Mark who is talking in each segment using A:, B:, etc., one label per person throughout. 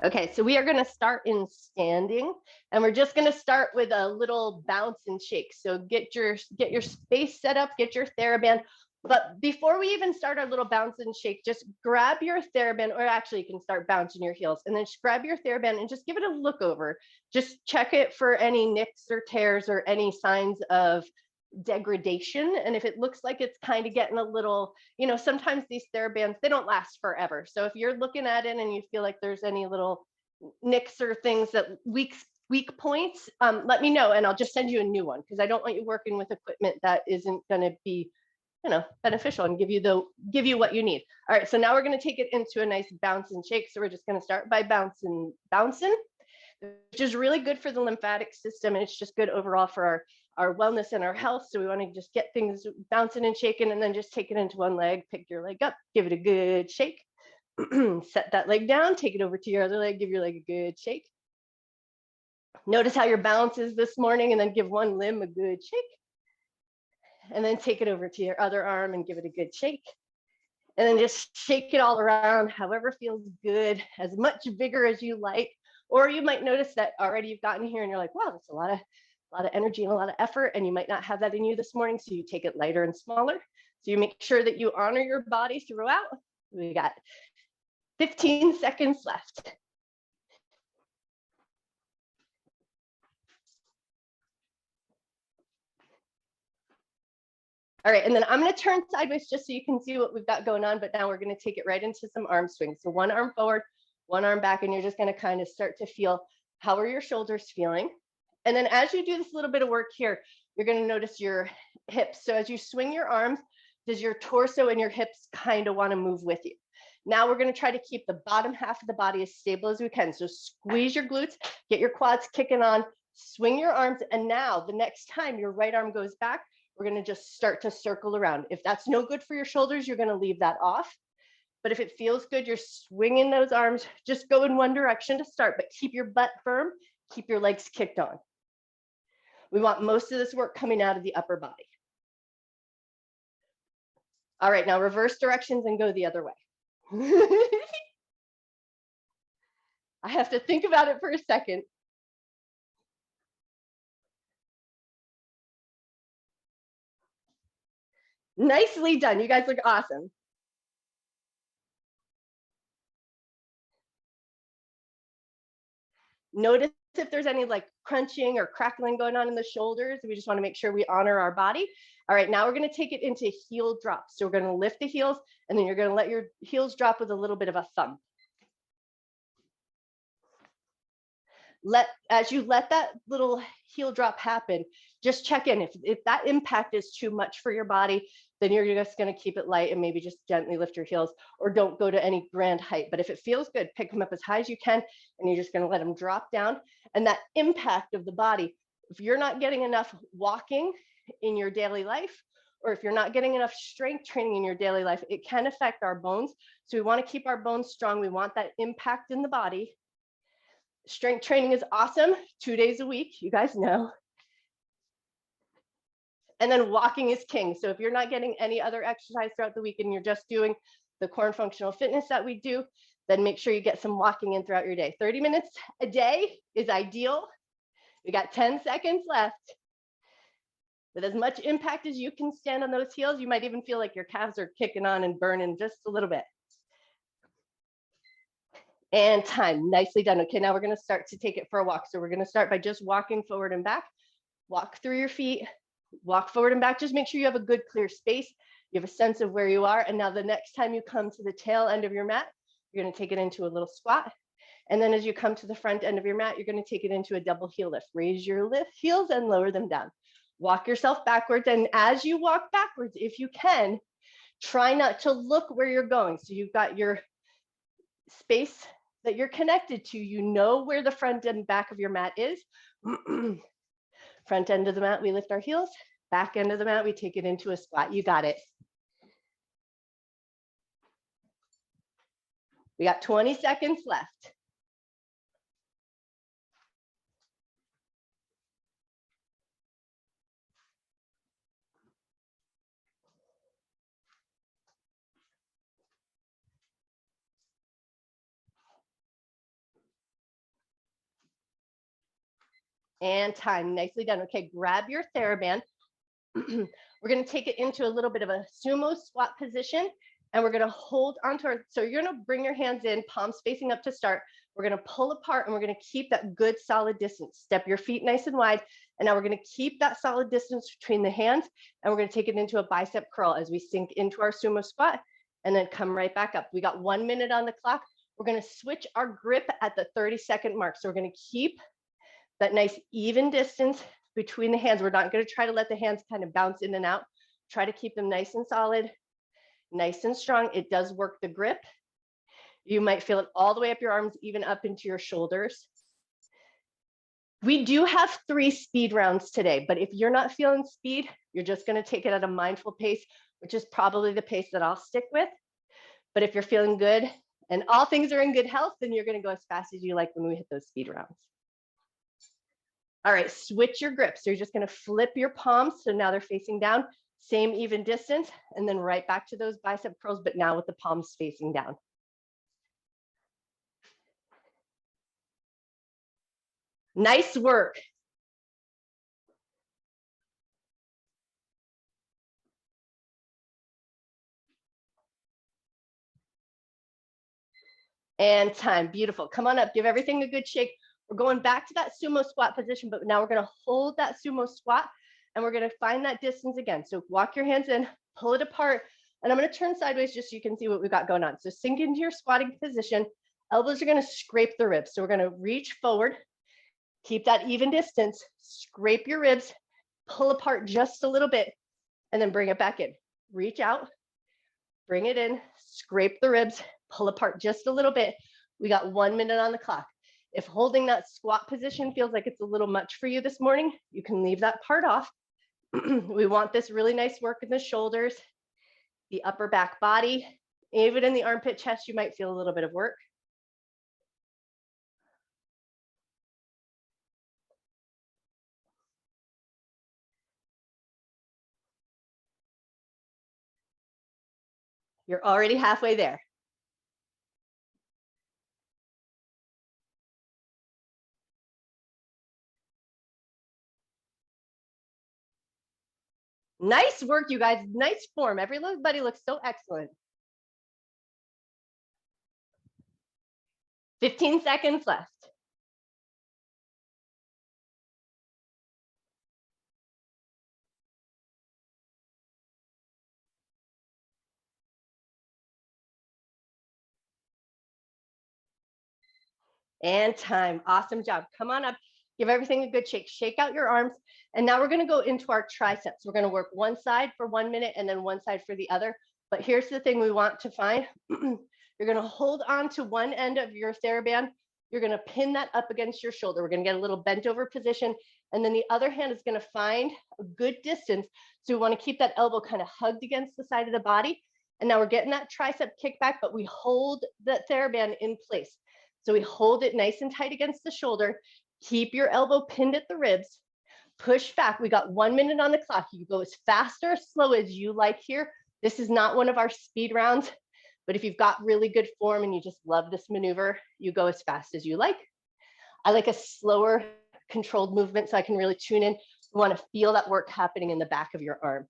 A: Okay, so we are going to start in standing, and we're just going to start with a little bounce and shake. So get your space set up, get your Theraband. But before we even start our little bounce and shake, just grab your Theraband, or actually you can start bouncing your heels, and then just grab your Theraband and just give it a look over. Just check it for any nicks or tears or any signs of degradation. And if it looks like it's kind of getting a little, sometimes these Therabands, they don't last forever. So if you're looking at it and you feel like there's any little nicks or things that weak points, let me know and I'll just send you a new one, because I don't want you working with equipment that isn't going to be beneficial and give you what you need. All right, so now we're going to take it into a nice bounce and shake. So we're just going to start by bouncing, which is really good for the lymphatic system, and it's just good overall for our wellness and our health. So we want to just get things bouncing and shaking, and then just take it into one leg, pick your leg up, give it a good shake, set that leg down, take it over to your other leg, give your leg a good shake. Notice how your balance is this morning, and then give one limb a good shake. And then take it over to your other arm and give it a good shake. And then just shake it all around, however feels good, as much vigor as you like. Or you might notice that already you've gotten here and you're like, wow, that's a lot of energy and a lot of effort, and you might not have that in you this morning, so you take it lighter and smaller. So you make sure that you honor your body throughout. We got 15 seconds left. All right, and then I'm going to turn sideways just so you can see what we've got going on, but now we're going to take it right into some arm swings. So one arm forward, one arm back, and you're just going to kind of start to feel, how are your shoulders feeling? And then as you do this little bit of work here, you're going to notice your hips. So as you swing your arms, does your torso and your hips kind of want to move with you? Now we're going to try to keep the bottom half of the body as stable as we can. So squeeze your glutes, get your quads kicking on, swing your arms, and now the next time your right arm goes back, we're going to just start to circle around. If that's no good for your shoulders, you're going to leave that off. But if it feels good, you're swinging those arms, just go in one direction to start, but keep your butt firm, keep your legs kicked on. We want most of this work coming out of the upper body. All right, now reverse directions and go the other way. I have to think about it for a second. Nicely done. You guys look awesome. Notice if there's any like crunching or crackling going on in the shoulders. We just want to make sure we honor our body. All right, now we're going to take it into heel drops. So we're going to lift the heels, and then you're going to let your heels drop with a little bit of a thump. As you let that little heel drop happen, just check in. If that impact is too much for your body, then you're just going to keep it light and maybe just gently lift your heels, or don't go to any grand height. But if it feels good, pick them up as high as you can, and you're just going to let them drop down. And that impact of the body, if you're not getting enough walking in your daily life, or if you're not getting enough strength training in your daily life, it can affect our bones. So we want to keep our bones strong. We want that impact in the body. Strength training is awesome, 2 days a week, you guys know. And then walking is king. So if you're not getting any other exercise throughout the week and you're just doing the core and functional fitness that we do, then make sure you get some walking in throughout your day. 30 minutes a day is ideal. We got 10 seconds left. With as much impact as you can stand on those heels, you might even feel like your calves are kicking on and burning just a little bit. And time, nicely done. Okay, now we're going to start to take it for a walk. So we're going to start by just walking forward and back. Walk through your feet, walk forward and back. Just make sure you have a good clear space. You have a sense of where you are. And now the next time you come to the tail end of your mat, you're going to take it into a little squat. And then as you come to the front end of your mat, you're going to take it into a double heel lift. Raise your heels and lower them down. Walk yourself backwards. And as you walk backwards, if you can, try not to look where you're going. So you've got your space that you're connected to, you know where the front and back of your mat is. Front end of the mat, we lift our heels. Back end of the mat, we take it into a squat. You got it. We got 20 seconds left. And time. Nicely done. Okay, grab your Theraband. We're going to take it into a little bit of a sumo squat position, and we're going to hold onto our, so you're going to bring your hands in, palms facing up to start. We're going to pull apart, and we're going to keep that good solid distance. Step your feet nice and wide, and now we're going to keep that solid distance between the hands, and we're going to take it into a bicep curl as we sink into our sumo squat, and then come right back up. We got 1 minute on the clock. We're going to switch our grip at the 30-second mark. So we're going to keep that nice even distance between the hands. We're not going to try to let the hands kind of bounce in and out. Try to keep them nice and solid, nice and strong. It does work the grip. You might feel it all the way up your arms, even up into your shoulders. We do have 3 speed rounds today, but if you're not feeling speed, you're just going to take it at a mindful pace, which is probably the pace that I'll stick with. But if you're feeling good and all things are in good health, then you're going to go as fast as you like when we hit those speed rounds. All right, switch your grip. So you're just going to flip your palms. So now they're facing down, same even distance, and then right back to those bicep curls, but now with the palms facing down. Nice work. And time. Beautiful. Come on up. Give everything a good shake. We're going back to that sumo squat position, but now we're going to hold that sumo squat, and we're going to find that distance again. So walk your hands in, pull it apart, and I'm going to turn sideways just so you can see what we've got going on. So sink into your squatting position. Elbows are going to scrape the ribs. So we're going to reach forward, keep that even distance, scrape your ribs, pull apart just a little bit, and then bring it back in. Reach out, bring it in, scrape the ribs, pull apart just a little bit. We got 1 minute on the clock. If holding that squat position feels like it's a little much for you this morning, you can leave that part off. We want this really nice work in the shoulders, the upper back body. Even in the armpit chest, you might feel a little bit of work. You're already halfway there. Nice work, you guys. Nice form. Everybody looks so excellent. 15 seconds left. And time. Awesome job. Come on up. Give everything a good shake. Shake out your arms. And now we're going to go into our triceps. We're going to work one side for 1 minute and then one side for the other. But here's the thing we want to find. You're going to hold on to one end of your Theraband. You're going to pin that up against your shoulder. We're going to get a little bent over position. And then the other hand is going to find a good distance. So we want to keep that elbow kind of hugged against the side of the body. And now we're getting that tricep kickback, but we hold that Theraband in place. So we hold it nice and tight against the shoulder. Keep your elbow pinned at the ribs. Push back. We got 1 minute on the clock. You go as fast or slow as you like here. This is not one of our speed rounds, but if you've got really good form and you just love this maneuver, you go as fast as you like. I like a slower, controlled movement so I can really tune in. You want to feel that work happening in the back of your arm.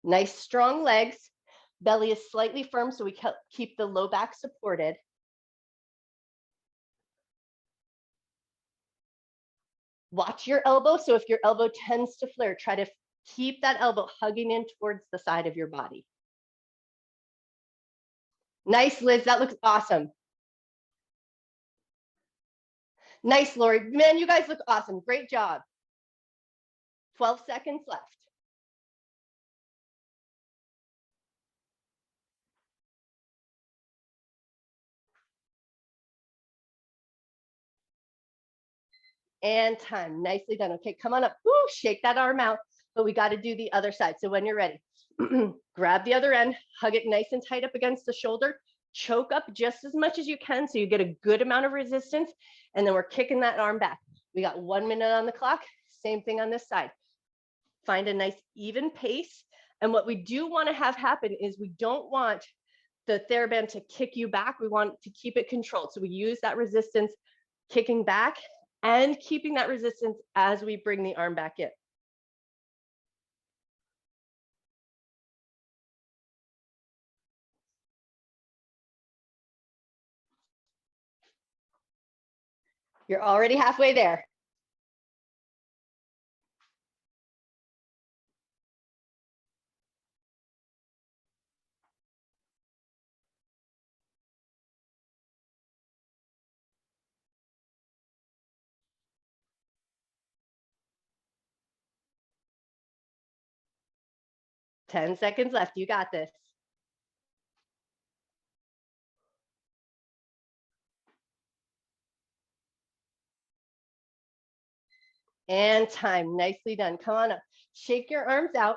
A: Nice, strong legs. Belly is slightly firm, so we keep the low back supported. Watch your elbow. So if your elbow tends to flare, try to keep that elbow hugging in towards the side of your body. Nice, Liz. That looks awesome. Nice, Lori. Man, you guys look awesome. Great job. 12 seconds left. And time. Nicely done. Okay, come on up. Woo, shake that arm out. But we got to do the other side. So when you're ready, grab the other end, hug it nice and tight up against the shoulder, choke up just as much as you can so you get a good amount of resistance. And then we're kicking that arm back. We got 1 minute on the clock. Same thing on this side. Find a nice even pace. And what we do want to have happen is we don't want the Theraband to kick you back. We want to keep it controlled. So we use that resistance, kicking back and keeping that resistance as we bring the arm back in. You're already halfway there. Ten seconds left. You got this. And time. Nicely done. Come on up. Shake your arms out.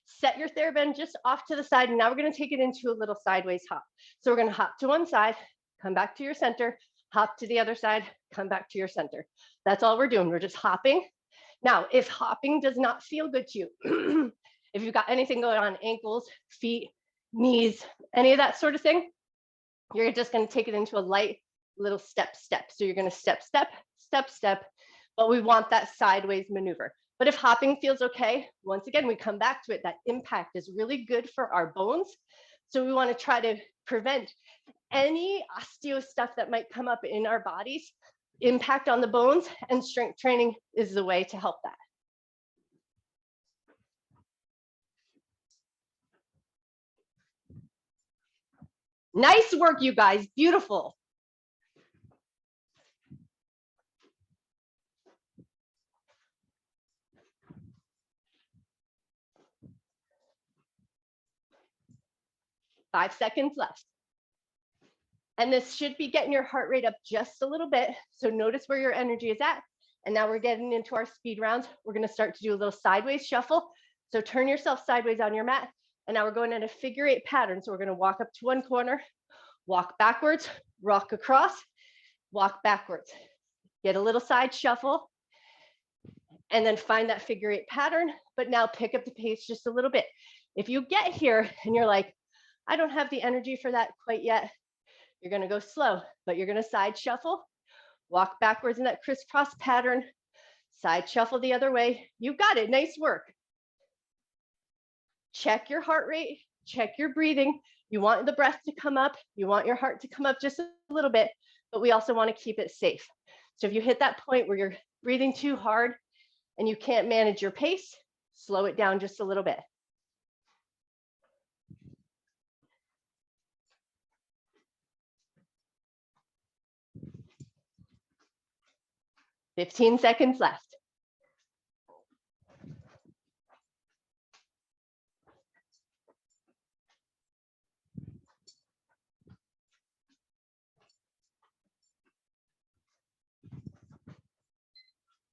A: Set your Theraband just off to the side. And now we're going to take it into a little sideways hop. So we're going to hop to one side, come back to your center, hop to the other side, come back to your center. That's all we're doing. We're just hopping. Now, if hopping does not feel good to you, if you've got anything going on, ankles, feet, knees, any of that sort of thing, you're just going to take it into a light little step. So you're going to step, but we want that sideways maneuver. But if hopping feels okay, once again, we come back to it. That impact is really good for our bones. So we want to try to prevent any osteo stuff that might come up in our bodies, impact on the bones, and strength training is the way to help that. Nice work, you guys. Beautiful. Five seconds left. And this should be getting your heart rate up just a little bit. So notice where your energy is at. And now we're getting into our speed rounds. We're going to start to do a little sideways shuffle. So turn yourself sideways on your mat. And now we're going in a figure 8 pattern. So we're going to walk up to one corner, walk backwards, rock across, walk backwards. Get a little side shuffle. And then find that figure 8 pattern. But now pick up the pace just a little bit. If you get here and you're like, I don't have the energy for that quite yet, you're going to go slow, but you're going to side shuffle, walk backwards in that crisscross pattern, side shuffle the other way. You got it. Nice work. Check your heart rate, check your breathing. You want the breath to come up. You want your heart to come up just a little bit, but we also want to keep it safe. So if you hit that point where you're breathing too hard and you can't manage your pace, slow it down just a little bit. "15 seconds left.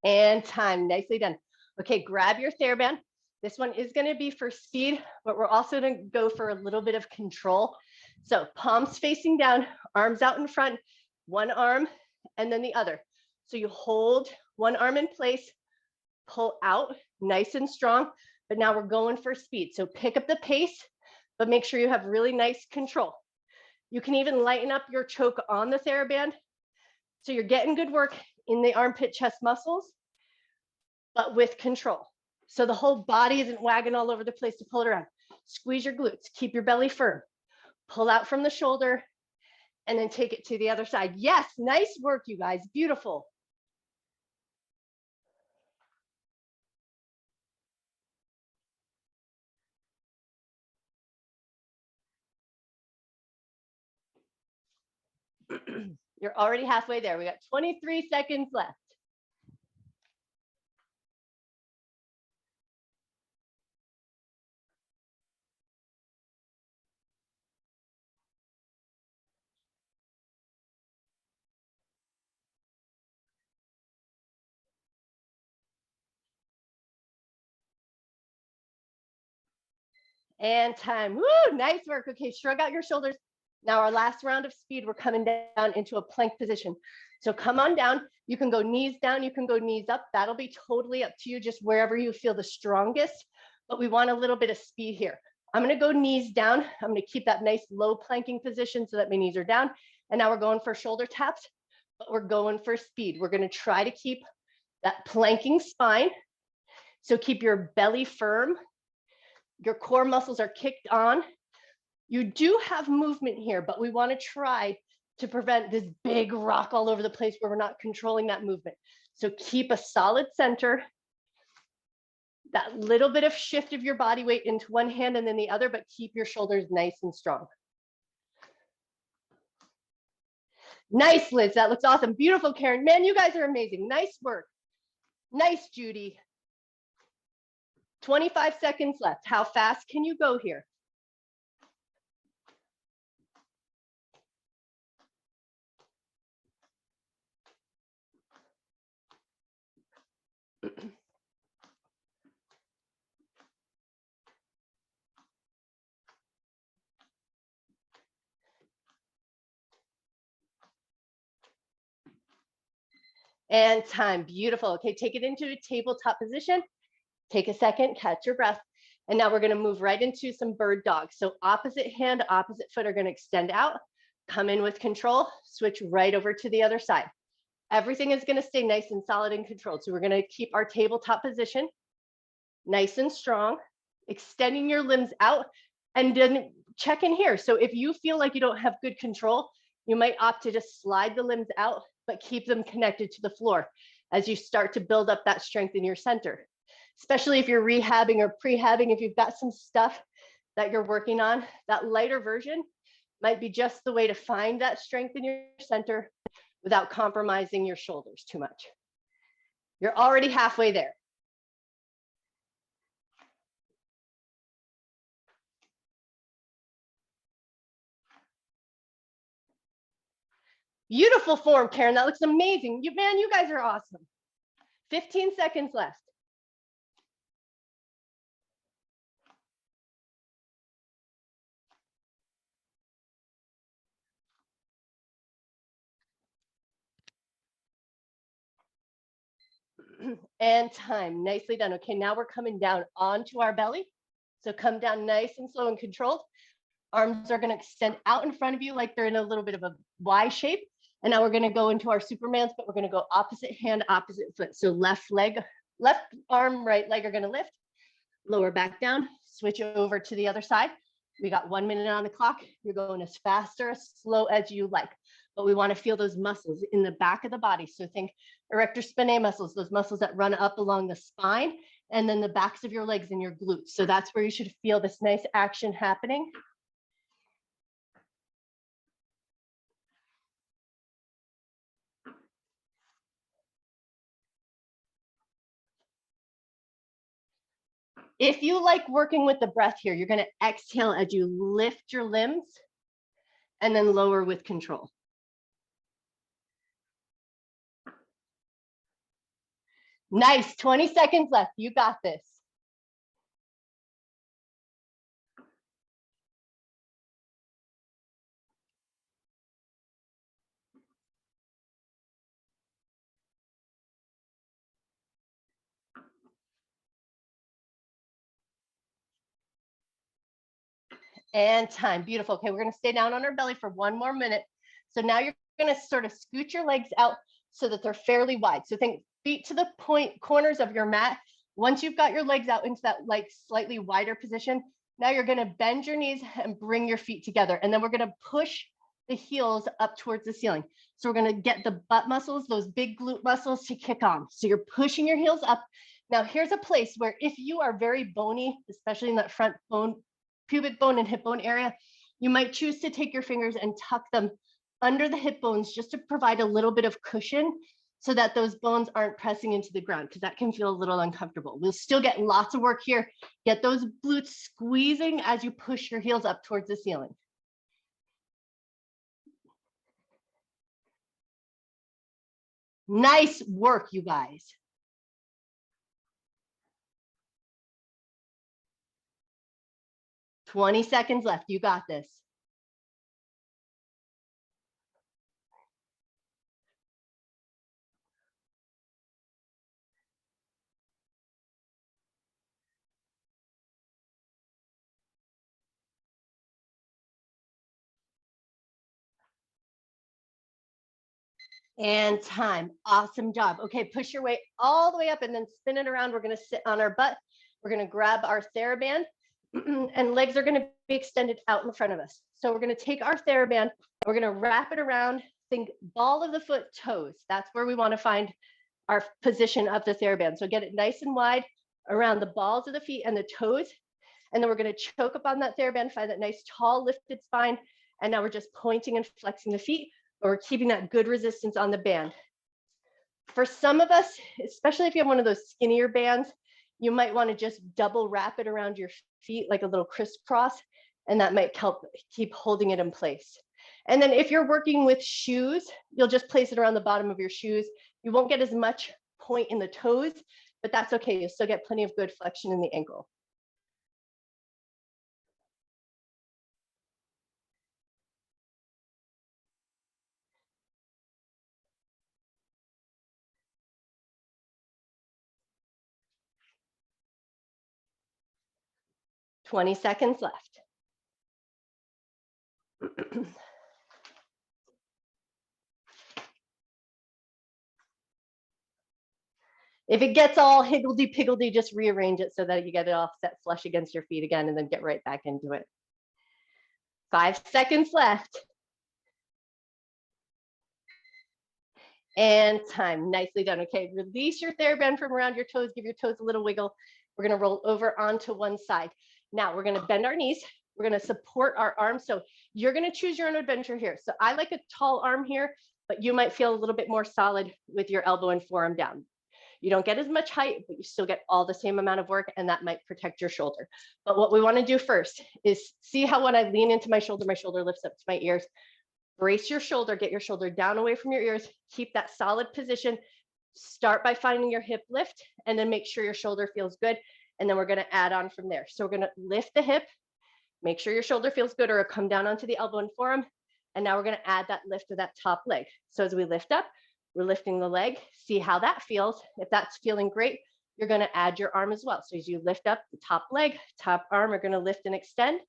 A: And time. Nicely done. Okay, grab your Theraband. This one is going to be for speed, but we're also going to go for a little bit of control. So palms facing down, arms out in front, one arm and then the other. So you hold one arm in place, pull out nice and strong, but now we're going for speed. So pick up the pace, but make sure you have really nice control. You can even lighten up your choke on the Theraband. So you're getting good work in the armpit chest muscles, but with control. So the whole body isn't wagging all over the place to pull it around. Squeeze your glutes, keep your belly firm, pull out from the shoulder, and then take it to the other side. Yes, nice work, you guys, beautiful. You're already halfway there. We got 23 seconds left. And time. Woo, nice work. Okay, shrug out your shoulders. Now our last round of speed, we're coming down into a plank position. So come on down. You can go knees down, you can go knees up. That'll be totally up to you, just wherever you feel the strongest. But we want a little bit of speed here. I'm going to go knees down. I'm going to keep that nice low planking position so that my knees are down. And now we're going for shoulder taps, but we're going for speed. We're going to try to keep that planking spine. So keep your belly firm. Your core muscles are kicked on. You do have movement here, but we want to try to prevent this big rock all over the place where we're not controlling that movement. So keep a solid center, that little bit of shift of your body weight into one hand and then the other, but keep your shoulders nice and strong. Nice, Liz. That looks awesome. Beautiful, Karen. Man, you guys are amazing. Nice work. Nice, Judy. 25 seconds left. How fast can you go here? And time. Beautiful. Okay, take it into a tabletop position. Take a second, catch your breath. And now we're going to move right into some bird dog. So opposite hand, opposite foot are going to extend out. Come in with control. Switch right over to the other side. Everything is going to stay nice and solid and controlled. So we're going to keep our tabletop position nice and strong, extending your limbs out, and then check in here. So if you feel like you don't have good control, you might opt to just slide the limbs out, but keep them connected to the floor as you start to build up that strength in your center. Especially if you're rehabbing or prehabbing, if you've got some stuff that you're working on, that lighter version might be just the way to find that strength in your center without compromising your shoulders too much. You're already halfway there. Beautiful form, Karen. That looks amazing. Man, you guys are awesome. 15 seconds left. And time. Nicely done. Okay, now we're coming down onto our belly. So come down nice and slow and controlled. Arms are going to extend out in front of you like they're in a little bit of a Y shape. And now we're going to go into our Supermans, but we're going to go opposite hand, opposite foot. So left leg, left arm, right leg are going to lift. Lower back down. Switch over to the other side. We got 1 minute on the clock. You're going as fast or as slow as you like. But we want to feel those muscles in the back of the body. So think erector spinae muscles, those muscles that run up along the spine, and then the backs of your legs and your glutes. So that's where you should feel this nice action happening. If you like working with the breath here, you're going to exhale as you lift your limbs and then lower with control. Nice. 20 seconds left. You got this. And time. Beautiful. Okay, we're going to stay down on our belly for 1 more minute. So now you're going to sort of scoot your legs out so that they're fairly wide. So think feet to the corners of your mat. Once you've got your legs out into that like slightly wider position, now you're going to bend your knees and bring your feet together. And then we're going to push the heels up towards the ceiling. So we're going to get the butt muscles, those big glute muscles to kick on. So you're pushing your heels up. Now here's a place where if you are very bony, especially in that front bone, pubic bone and hip bone area, you might choose to take your fingers and tuck them under the hip bones just to provide a little bit of cushion so that those bones aren't pressing into the ground, because that can feel a little uncomfortable. We'll still get lots of work here. Get those glutes squeezing as you push your heels up towards the ceiling. Nice work, you guys. "20 seconds left. You got this. And time. Awesome job. Okay, push your weight all the way up and then spin it around. We're going to sit on our butt. We're going to grab our Theraband and legs are going to be extended out in front of us. So we're going to take our Theraband, we're going to wrap it around, think ball of the foot, toes. That's where we want to find our position of the Theraband. So get it nice and wide around the balls of the feet and the toes. And then we're going to choke up on that Theraband, find that nice tall lifted spine. And now we're just pointing and flexing the feet, but we're keeping that good resistance on the band. For some of us, especially if you have one of those skinnier bands, you might want to just double wrap it around your feet like a little crisscross, and that might help keep holding it in place. And then if you're working with shoes, you'll just place it around the bottom of your shoes. You won't get as much point in the toes, but that's okay. You'll still get plenty of good flexion in the ankle. "20 seconds left." If it gets all higgledy-piggledy, just rearrange it so that you get it all set flush against your feet again, and then get right back into it. 5 seconds left. And time. Nicely done. Okay, release your Theraband from around your toes. Give your toes a little wiggle. We're going to roll over onto one side. Now we're going to bend our knees. We're going to support our arms. So you're going to choose your own adventure here. So I like a tall arm here, but you might feel a little bit more solid with your elbow and forearm down. You don't get as much height, but you still get all the same amount of work, and that might protect your shoulder. But what we want to do first is see how when I lean into my shoulder lifts up to my ears. Brace your shoulder, get your shoulder down away from your ears, keep that solid position. Start by finding your hip lift, and then make sure your shoulder feels good. And then we're going to add on from there. So we're going to lift the hip, make sure your shoulder feels good, or come down onto the elbow and forearm. And now we're going to add that lift to that top leg. So as we lift up, we're lifting the leg, see how that feels. If that's feeling great, you're going to add your arm as well. So as you lift up, the top leg, top arm are going to lift and extend.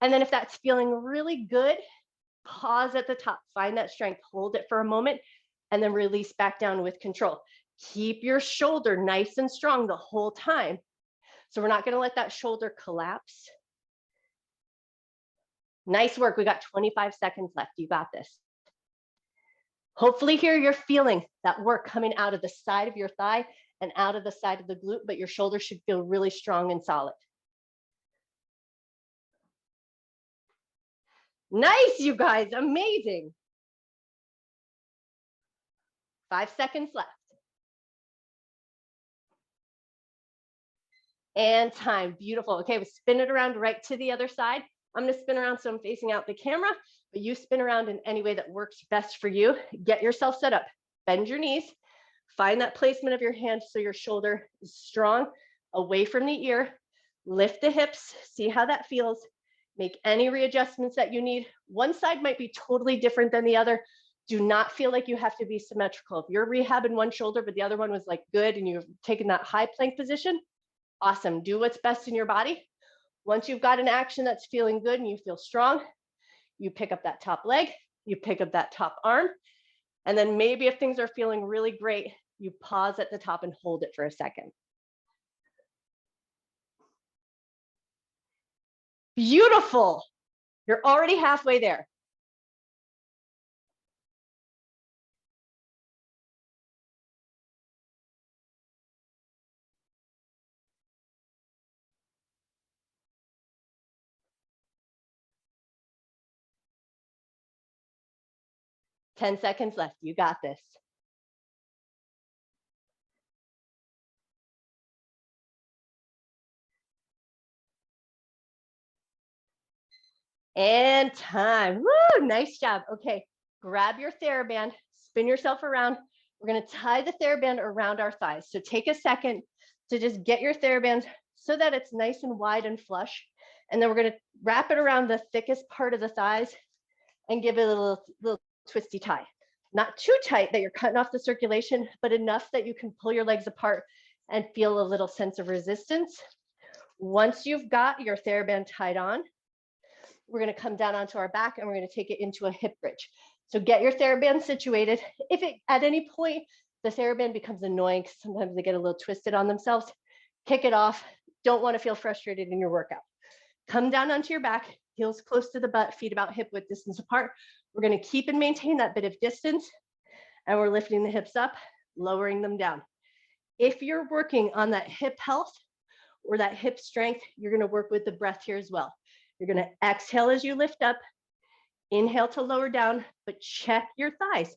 A: And then if that's feeling really good, pause at the top, find that strength, hold it for a moment, and then release back down with control. Keep your shoulder nice and strong the whole time. So we're not going to let that shoulder collapse. Nice work. We got 25 seconds left. You got this. Hopefully here you're feeling that work coming out of the side of your thigh and out of the side of the glute, but your shoulder should feel really strong and solid. Nice, you guys, amazing. 5 seconds left. And time, beautiful. Okay, we spin it around right to the other side. I'm gonna spin around so I'm facing out the camera, but you spin around in any way that works best for you. Get yourself set up, bend your knees, find that placement of your hand so your shoulder is strong, away from the ear, lift the hips, see how that feels, make any readjustments that you need. One side might be totally different than the other. Do not feel like you have to be symmetrical. If you're rehabbing one shoulder, but the other one was like good and you've taken that high plank position, awesome, do what's best in your body. Once you've got an action that's feeling good and you feel strong, you pick up that top leg, you pick up that top arm, and then maybe if things are feeling really great, you pause at the top and hold it for a second. Beautiful. You're already halfway there. Ten seconds left. You got this. And time. Woo, nice job. Okay, grab your Theraband, spin yourself around. We're going to tie the Theraband around our thighs. So take a second to just get your Theraband so that it's nice and wide and flush. And then we're going to wrap it around the thickest part of the thighs and give it a little twisty tie. Not too tight that you're cutting off the circulation, but enough that you can pull your legs apart and feel a little sense of resistance. Once you've got your Theraband tied on, we're going to come down onto our back and we're going to take it into a hip bridge. So get your Theraband situated. If it, at any point the Theraband becomes annoying, because sometimes they get a little twisted on themselves, kick it off. Don't want to feel frustrated in your workout. Come down onto your back, heels close to the butt, feet about hip width distance apart. We're going to keep and maintain that bit of distance, and we're lifting the hips up, lowering them down. If you're working on that hip health or that hip strength, you're going to work with the breath here as well. You're going to exhale as you lift up, inhale to lower down, but check your thighs.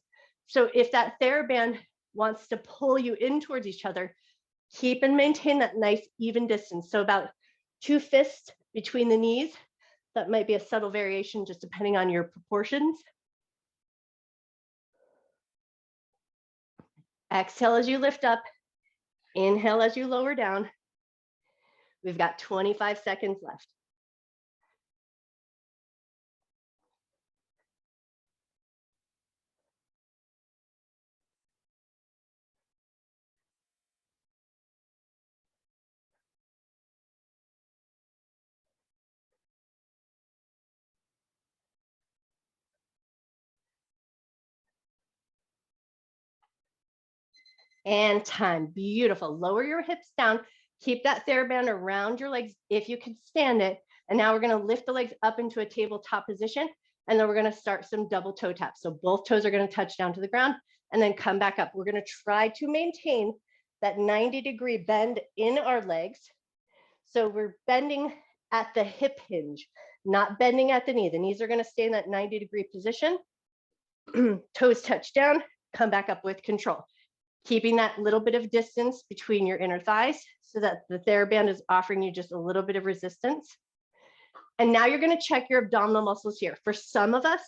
A: So if that Theraband wants to pull you in towards each other, keep and maintain that nice even distance. So about 2 fists between the knees. That might be a subtle variation just depending on your proportions. Exhale as you lift up, inhale as you lower down. We've got 25 seconds left. And time. Beautiful. Lower your hips down. Keep that Theraband around your legs if you can stand it. And now we're going to lift the legs up into a tabletop position. And then we're going to start some double toe taps. So both toes are going to touch down to the ground and then come back up. We're going to try to maintain that 90-degree bend in our legs. So we're bending at the hip hinge, not bending at the knee. The knees are going to stay in that 90-degree position. Toes touch down, come back up with control. Keeping that little bit of distance between your inner thighs so that the Theraband is offering you just a little bit of resistance. And now you're going to check your abdominal muscles here. For some of us,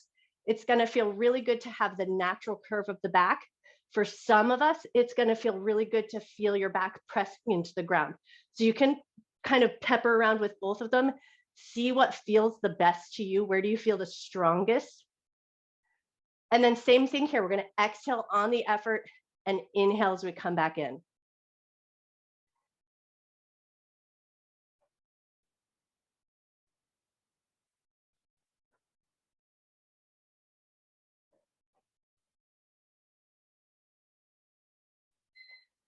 A: it's going to feel really good to have the natural curve of the back. For some of us, it's going to feel really good to feel your back pressing into the ground. So you can kind of pepper around with both of them. See what feels the best to you. Where do you feel the strongest? And then same thing here. We're going to exhale on the effort and inhale as we come back in.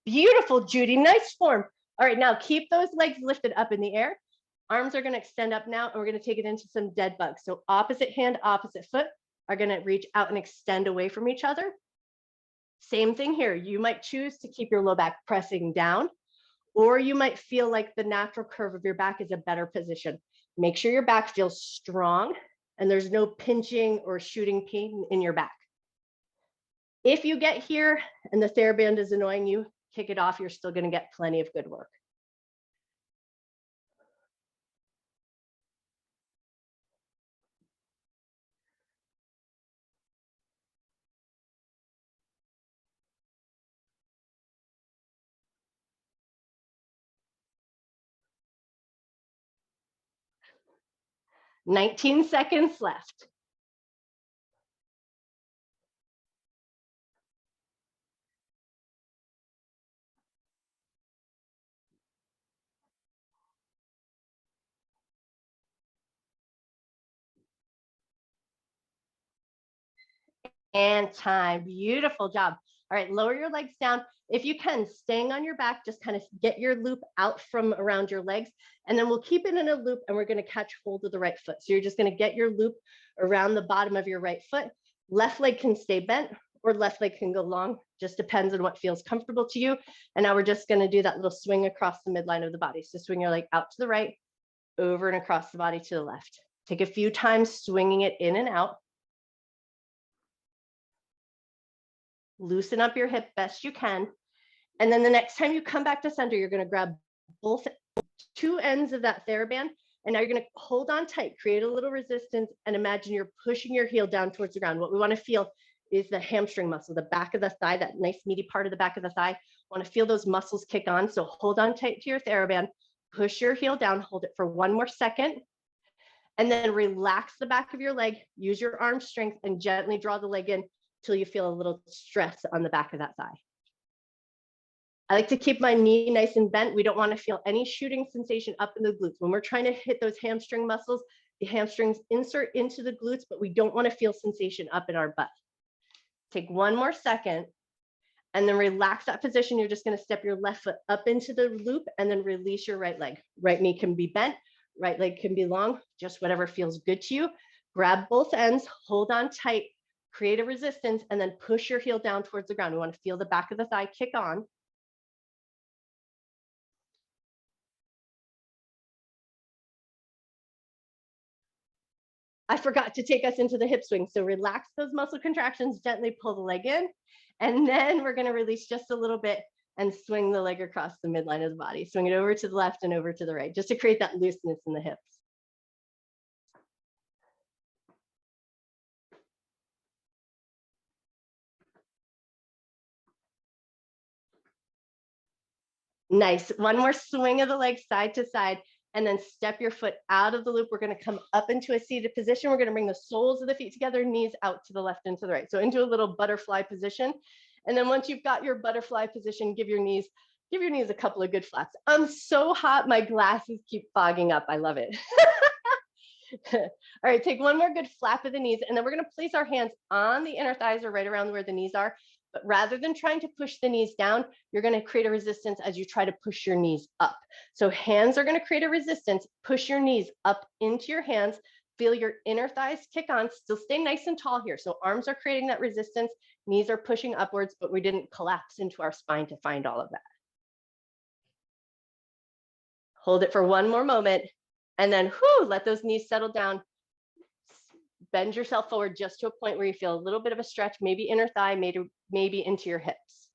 A: Beautiful, Judy. Nice form. All right, now keep those legs lifted up in the air. Arms are going to extend up now, and we're going to take it into some dead bugs. So opposite hand, opposite foot are going to reach out and extend away from each other. Same thing here. You might choose to keep your low back pressing down, or you might feel like the natural curve of your back is a better position. Make sure your back feels strong and there's no pinching or shooting pain in your back. If you get here and the Theraband is annoying you, kick it off. You're still going to get plenty of good work. "19 seconds left. And time. Beautiful job. All right, lower your legs down. If you can, staying on your back, just kind of get your loop out from around your legs. And then we'll keep it in a loop and we're going to catch hold of the right foot. So you're just going to get your loop around the bottom of your right foot. Left leg can stay bent or left leg can go long. Just depends on what feels comfortable to you. And now we're just going to do that little swing across the midline of the body. So swing your leg out to the right, over and across the body to the left. Take a few times swinging it in and out. Loosen up your hip best you can. And then the next time you come back to center, you're going to grab both two ends of that Theraband. And now you're going to hold on tight, create a little resistance, and imagine you're pushing your heel down towards the ground. What we want to feel is the hamstring muscle, the back of the thigh, that nice meaty part of the back of the thigh. Want to feel those muscles kick on. So hold on tight to your Theraband, push your heel down, hold it for 1 more second. And then relax the back of your leg, use your arm strength, and gently draw the leg in till you feel a little stress on the back of that thigh. I like to keep my knee nice and bent. We don't want to feel any shooting sensation up in the glutes. When we're trying to hit those hamstring muscles, the hamstrings insert into the glutes, but we don't want to feel sensation up in our butt. Take one more second and then relax that position. You're just going to step your left foot up into the loop and then release your right leg. Right knee can be bent, right leg can be long, just whatever feels good to you. Grab both ends, hold on tight, create a resistance, and then push your heel down towards the ground. We want to feel the back of the thigh kick on. I forgot to take us into the hip swing. So relax those muscle contractions, gently pull the leg in, and then we're going to release just a little bit and swing the leg across the midline of the body. Swing it over to the left and over to the right, just to create that looseness in the hips. Nice. One more swing of the leg side to side, and then step your foot out of the loop. We're going to come up into a seated position. We're going to bring the soles of the feet together, knees out to the left and to the right. So into a little butterfly position. And then once you've got your butterfly position, give your knees a couple of good flaps. I'm so hot, my glasses keep fogging up. I love it. All right, take one more good flap of the knees, and then we're going to place our hands on the inner thighs or right around where the knees are. But rather than trying to push the knees down, you're going to create a resistance as you try to push your knees up. So hands are going to create a resistance. Push your knees up into your hands. Feel your inner thighs kick on. Still stay nice and tall here. So arms are creating that resistance. Knees are pushing upwards, but we didn't collapse into our spine to find all of that. Hold it for one more moment. And then let those knees settle down. Bend yourself forward just to a point where you feel a little bit of a stretch, maybe inner thigh, maybe into your hips.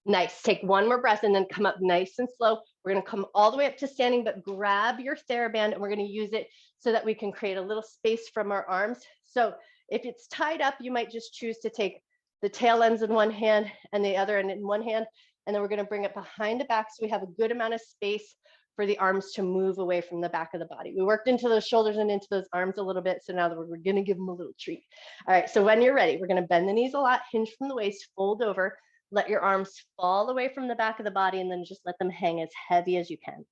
A: Nice. Take one more breath and then come up nice and slow. We're going to come all the way up to standing, but grab your Theraband and we're going to use it so that we can create a little space from our arms. So if it's tied up, you might just choose to take the tail ends in one hand and the other end in one hand. And then we're going to bring it behind the back so we have a good amount of space for the arms to move away from the back of the body. We worked into those shoulders and into those arms a little bit. So now that we're going to give them a little treat. All right. So when you're ready, we're going to bend the knees a lot, hinge from the waist, fold over, let your arms fall away from the back of the body, and then just let them hang as heavy as you can.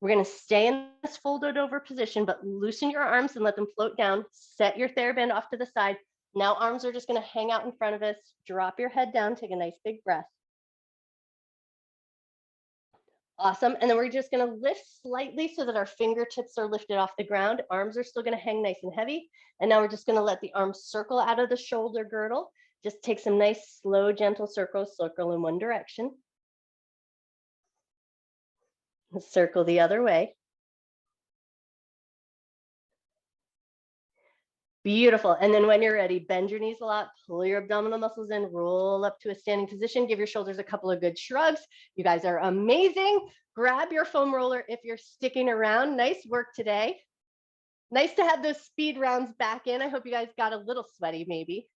A: We're going to stay in this folded over position, but loosen your arms and let them float down. Set your Theraband off to the side. Now arms are just going to hang out in front of us. Drop your head down. Take a nice big breath. Awesome. And then we're just going to lift slightly so that our fingertips are lifted off the ground. Arms are still going to hang nice and heavy. And now we're just going to let the arms circle out of the shoulder girdle. Just take some nice, slow, gentle circles, circle in one direction. Circle the other way. Beautiful. And then when you're ready, bend your knees a lot, pull your abdominal muscles in, roll up to a standing position, give your shoulders a couple of good shrugs. You guys are amazing. Grab your foam roller if you're sticking around. Nice work today. Nice to have those speed rounds back in. I hope you guys got a little sweaty maybe.